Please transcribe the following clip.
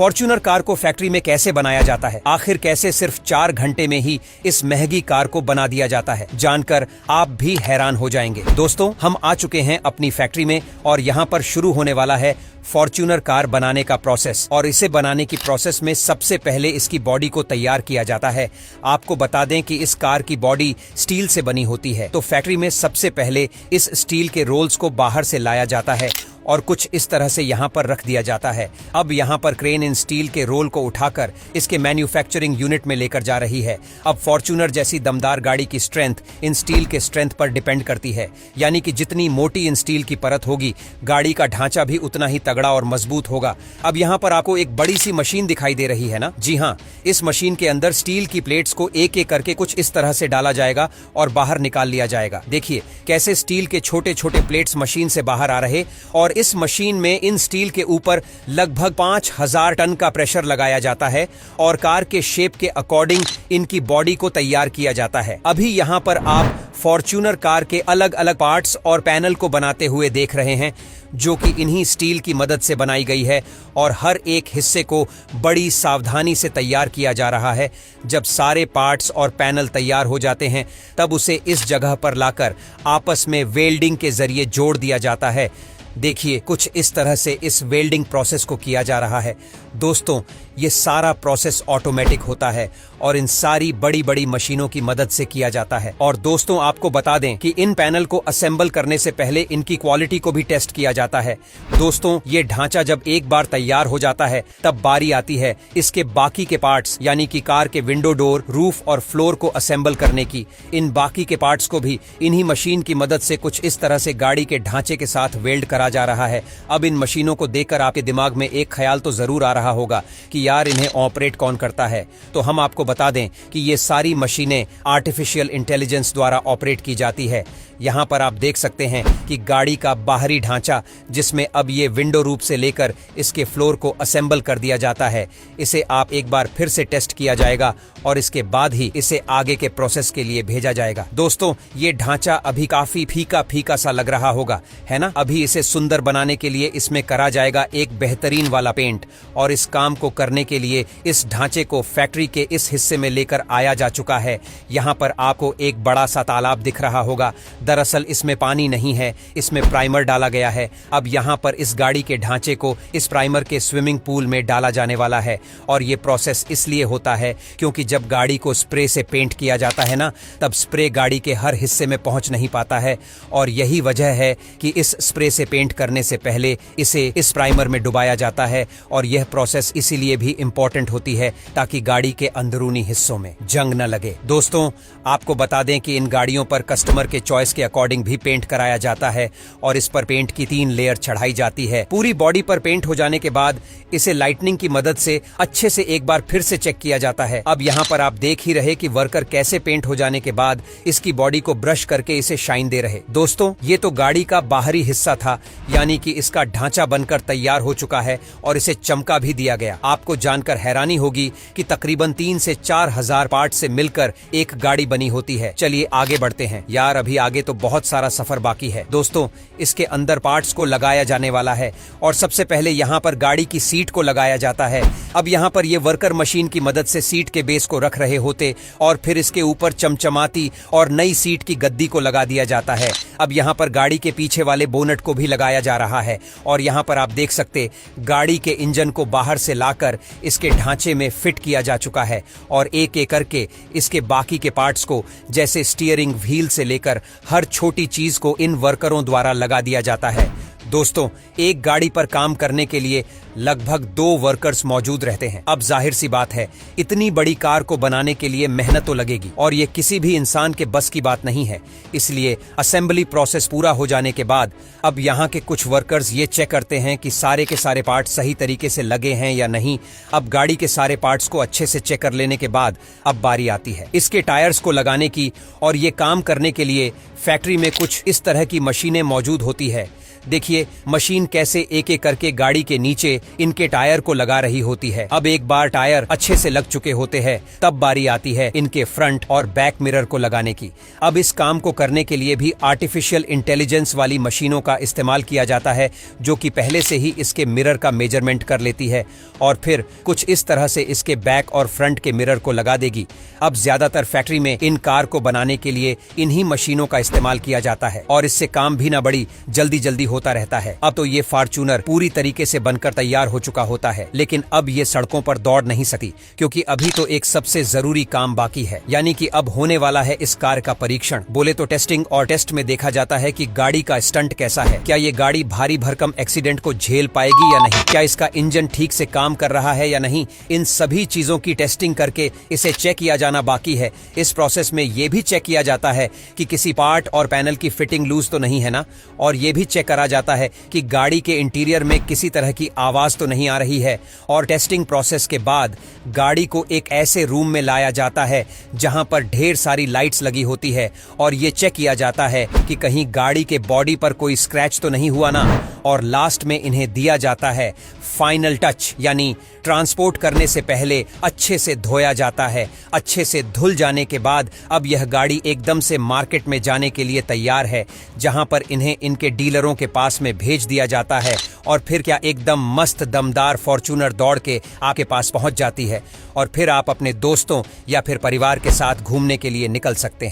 Fortuner car को factory में कैसे बनाया जाता है, आखिर कैसे सिर्फ 4 घंटे में ही इस महंगी कार को बना दिया जाता है, जानकर आप भी हैरान हो जाएंगे। दोस्तों, हम आ चुके हैं अपनी फैक्ट्री में और यहाँ पर शुरू होने वाला है फॉर्च्यूनर कार बनाने का प्रोसेस। और इसे बनाने की प्रोसेस में सबसे पहले इसकी बॉडी को तैयार किया जाता है। आपको बता दें कि इस कार की बॉडी स्टील से बनी होती है, तो फैक्ट्री में सबसे पहले इस स्टील के रोल्स को बाहर से लाया जाता है और कुछ इस तरह से यहाँ पर रख दिया जाता है। अब यहाँ पर क्रेन इन स्टील के रोल को उठाकर इसके मैन्युफैक्चरिंग यूनिट में लेकर जा रही है। अब फॉर्च्यूनर जैसी दमदार गाड़ी की स्ट्रेंथ इन स्टील के स्ट्रेंथ पर डिपेंड करती है, यानी कि जितनी मोटी इन स्टील की परत होगी, गाड़ी का ढांचा भी उतना ही तगड़ा और मजबूत होगा। अब यहाँ पर आपको एक बड़ी सी मशीन दिखाई दे रही है ना? जी हाँ, इस मशीन के अंदर स्टील की प्लेट्स को एक एक करके कुछ इस तरह से डाला जाएगा और बाहर निकाल लिया जाएगा। देखिए कैसे स्टील के छोटे छोटे प्लेट्स मशीन से बाहर आ रहे, और इस मशीन में इन स्टील के ऊपर लगभग 5000 टन का प्रेशर लगाया जाता है और कार के शेप के अकॉर्डिंग इनकी बॉडी को तैयार किया जाता है। अभी यहाँ पर आप फॉर्च्यूनर कार के अलग अलग पार्ट्स और पैनल को बनाते हुए देख रहे हैं, जो कि इन्हीं स्टील की मदद से बनाई गई है और हर एक हिस्से को बड़ी सावधानी से तैयार किया जा रहा है। जब सारे पार्ट्स और पैनल तैयार हो जाते हैं, तब उसे इस जगह पर लाकर आपस में वेल्डिंग के जरिए जोड़ दिया जाता है। देखिए कुछ इस तरह से इस वेल्डिंग प्रोसेस को किया जा रहा है। दोस्तों, ये सारा प्रोसेस ऑटोमेटिक होता है और इन सारी बड़ी बड़ी मशीनों की मदद से किया जाता है। और दोस्तों, आपको बता दें कि इन पैनल को असेंबल करने से पहले इनकी क्वालिटी को भी टेस्ट किया जाता है। दोस्तों, ये ढांचा जब एक बार तैयार हो जाता है, तब बारी आती है इसके बाकी के पार्ट्स, यानी कि कार के विंडो डोर, रूफ और फ्लोर को असेंबल करने की। इन बाकी के पार्ट्स को भी इन्हीं मशीन की मदद से कुछ इस तरह से गाड़ी के ढांचे के साथ वेल्ड करा जा रहा है। अब इन मशीनों को देखकर आपके दिमाग में एक ख्याल तो जरूर आ रहा होगा कि यार इन्हें ऑपरेट कौन करता है। तो हम आपको बता दें कि ये सारी मशीनें आर्टिफिशियल इंटेलिजेंस द्वारा ऑपरेट की जाती है। यहाँ पर आप देख सकते हैं कि गाड़ी का बाहरी ढांचा, जिसमें अब ये विंडो रूप से लेकर इसके फ्लोर को असेंबल कर दिया जाता है, इसे आप एक बार फिर से टेस्ट किया जाएगा और इसके बाद ही इसे आगे के प्रोसेस के लिए भेजा जाएगा। दोस्तों, ये ढांचा अभी काफी फीका फीका सा लग रहा होगा, है ना? अभी इसे सुंदर बनाने के लिए इसमें करा जाएगा एक बेहतरीन वाला पेंट, और इस काम को करने के लिए इस ढांचे को फैक्ट्री के इस हिस्से में लेकर आया जा चुका है। यहाँ पर आपको एक बड़ा सा तालाब दिख रहा होगा। दरअसल इसमें पानी नहीं है, इसमें प्राइमर डाला गया है। अब यहाँ पर इस गाड़ी के ढांचे को इस प्राइमर के स्विमिंग पूल में डाला जाने वाला है। और ये प्रोसेस इसलिए होता है क्योंकि जब गाड़ी को स्प्रे से पेंट किया जाता है ना, तब स्प्रे गाड़ी के हर हिस्से में पहुंच नहीं पाता है, और यही वजह है कि इस स्प्रे से पेंट करने से पहले इसे इस प्राइमर में डुबाया जाता है। और यह प्रोसेस इसीलिए भी इंपॉर्टेंट होती है ताकि गाड़ी के अंदरूनी हिस्सों में जंग न लगे। दोस्तों, आपको बता दें कि इन गाड़ियों पर कस्टमर के चॉइस के अकॉर्डिंग भी पेंट कराया जाता है और इस पर पेंट की 3 लेयर चढ़ाई जाती है। पूरी बॉडी पर पेंट हो जाने के बाद इसे लाइटनिंग की मदद से अच्छे से एक बार फिर से चेक किया जाता है। अब यहाँ पर आप देख ही रहे कि वर्कर कैसे पेंट हो जाने के बाद इसकी बॉडी को ब्रश करके इसे शाइन दे रहे। दोस्तों, ये तो गाड़ी का बाहरी हिस्सा था, यानी कि इसका ढांचा बनकर तैयार हो चुका है और इसे चमका भी दिया गया। आपको जानकर हैरानी होगी कि तकरीबन 3 से 4 हजार पार्ट से मिलकर एक गाड़ी बनी होती है। चलिए आगे बढ़ते हैं। यार, अभी आगे तो बहुत सारा सफर बाकी है। दोस्तों, इसके अंदर पार्ट्स को लगाया जाने वाला है और सबसे पहले यहाँ पर गाड़ी की सीट को लगाया जाता है। अब यहाँ पर ये वर्कर मशीन की मदद से सीट के बेस को रख रहे होते और फिर इसके ऊपर चमचमाती और नई सीट की गद्दी को लगा दिया जाता है। अब यहाँ पर गाड़ी के पीछे वाले बोनट को भी लगाया जा रहा है और यहाँ पर आप देख सकते गाड़ी के इंजन को बाहर से लाकर इसके ढांचे में फिट किया जा चुका है और एक एक करके इसके बाकी के पार्ट्स को, जैसे स्टीयरिंग व्हील से लेकर हर छोटी चीज को इन वर्करों द्वारा लगा दिया जाता है। दोस्तों, एक गाड़ी पर काम करने के लिए लगभग 2 वर्कर्स मौजूद रहते हैं। अब जाहिर सी बात है, इतनी बड़ी कार को बनाने के लिए मेहनत तो लगेगी और ये किसी भी इंसान के बस की बात नहीं है। इसलिए असेंबली प्रोसेस पूरा हो जाने के बाद अब यहाँ के कुछ वर्कर्स ये चेक करते हैं कि सारे के सारे पार्ट सही तरीके से लगे हैं या नहीं। अब गाड़ी के सारे पार्ट्स को अच्छे से चेक कर लेने के बाद अब बारी आती है इसके टायर्स को लगाने की, और ये काम करने के लिए फैक्ट्री में कुछ इस तरह की मशीनें मौजूद होती है। देखिए मशीन कैसे एक एक करके गाड़ी के नीचे इनके टायर को लगा रही होती है। अब एक बार टायर अच्छे से लग चुके होते हैं तब बारी आती है इनके फ्रंट और बैक मिरर को लगाने की। अब इस काम को करने के लिए भी आर्टिफिशियल इंटेलिजेंस वाली मशीनों का इस्तेमाल किया जाता है, जो कि पहले से ही इसके मिरर का मेजरमेंट कर लेती है और फिर कुछ इस तरह से इसके बैक और फ्रंट के मिरर को लगा देगी। अब ज्यादातर फैक्ट्री में इन कार को बनाने के लिए इन्हीं मशीनों का इस्तेमाल किया जाता है और इससे काम भी ना बड़ी जल्दी जल्दी होता रहता है। अब तो ये फॉर्च्यूनर पूरी तरीके से बनकर तैयार हो चुका होता है, लेकिन अब ये सड़कों पर दौड़ नहीं सकती क्योंकि अभी तो एक सबसे जरूरी काम बाकी है, यानी कि अब होने वाला है इस कार का परीक्षण। बोले तो टेस्टिंग, और टेस्ट में देखा जाता है कि गाड़ी का स्टंट कैसा है, क्या ये गाड़ी भारी भरकम एक्सीडेंट को झेल पाएगी या नहीं, क्या इसका इंजन ठीक से काम कर रहा है या नहीं। इन सभी चीजों की टेस्टिंग करके इसे चेक किया जाना बाकी है। इस प्रोसेस में ये भी चेक किया जाता है कि किसी पार्ट और पैनल की फिटिंग लूज तो नहीं है ना, और ये भी चेक करा जाता है कि गाड़ी के इंटीरियर में किसी तरह की आवाज तो नहीं आ रही है। और टेस्टिंग प्रोसेस के बाद गाड़ी को एक ऐसे रूम में लाया जाता है जहां पर ढेर सारी लाइट्स लगी होती है और ये चेक किया जाता है कि कहीं गाड़ी के बॉडी पर कोई स्क्रैच तो नहीं हुआ ना। और लास्ट में इन्हें दिया जाता है फाइनल टच, यानी ट्रांसपोर्ट करने से पहले अच्छे से धोया जाता है। अच्छे से धुल जाने के बाद अब यह गाड़ी एकदम से मार्केट में जाने के लिए तैयार है, जहां पर इन्हें इनके डीलरों के पास में भेज दिया जाता है और फिर क्या एकदम मस्त दमदार फॉर्च्यूनर दौड़ के आपके पास पहुंच जाती है और फिर आप अपने दोस्तों या फिर परिवार के साथ घूमने के लिए निकल सकते हैं।